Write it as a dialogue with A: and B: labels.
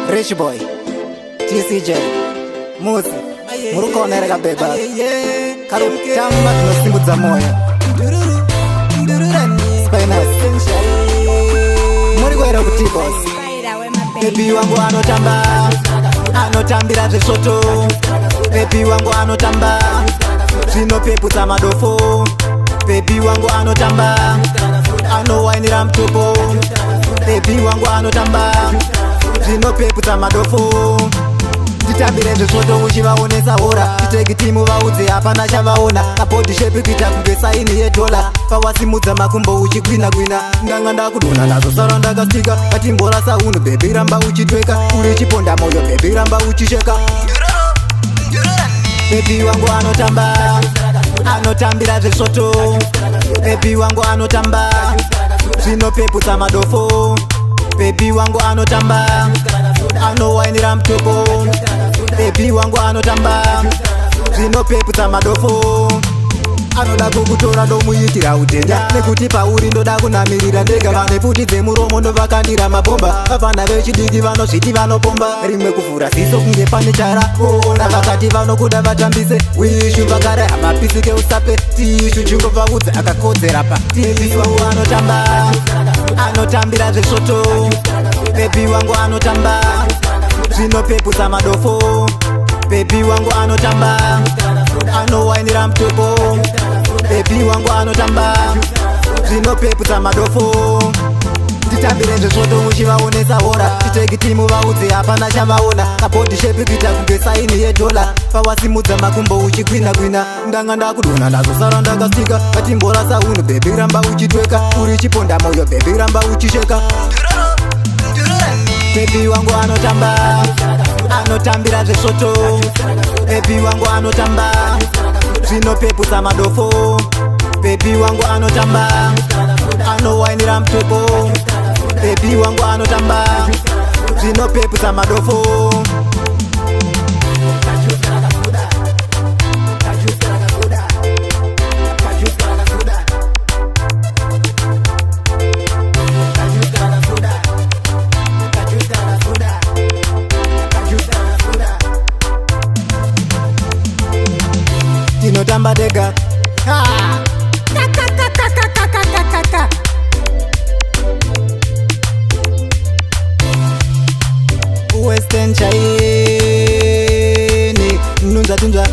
A: Rich Boy, TCJ, Muzi, Murukona rega beba Karutamba tunosimudza moyo Spinus Muri kwera kuti boss Baby wangu anotambira zvesoto Baby wangu anotamba zvinopeputsa madofo Baby wangu anowainira mutopo Baby wangu anotamba zvinopeputsa madofo Titambire zvesoto uchivaonesa hora Titeki timu vaudze hapana chavaona Kabhodhi shepi kuita kunge saini yedola Pawasimudza makumbo uchigwina Ndanga ndakudona nazo sara ndakastika Katimbora sauno baby ramba uchitweka Uri chiponda moyo baby ramba uchisheka Baby wangu anotambira zvesoto Baby wangu anotamba zvinopeputsa madofo Baby wangu anotamba anowainira mutopo Baby wangu anotamba zvinopeputsa madofo Anoda kukutora ndomuitira utenda Nekuti pauri ndoda kunamirira ndega Vane pfuti dzemuromo ndovakandira mabomba Vana vechidiki vanozviti vanopomba Rimwe kuvhura ziso kunge pane chara Ona vakati vanokuda vatambise Wishu vakare havapisike usape Tishu chingovaudze akakodzera pa Baby wangu anotambira zvesoto Baby wangu anotamba zvinopeputsa madofo Baby wangu anotamba anowainira mutopo Baby wangu anotamba zvinopeputsa madofo Titambire zvesoto muchivaonesa hora Titeki timu vaudze hapana chavaona Kabhodhi shepi kuita kunge saini yedola Pawasimudza makumbo uchigwina Ndanga ndakudona nazo sara ndakastika Katimbora sauno baby ramba uchitweka Uri chiponda moyo baby ramba uchisheka Baby wangu anotambira zvesoto Baby wangu anotamba zvinopeputsa madofo Baby wangu anotamba anowainira mutopo Baby wangu anotamba zvinopeputsa madofo Tinotamba dega Western chaini Nunza tunza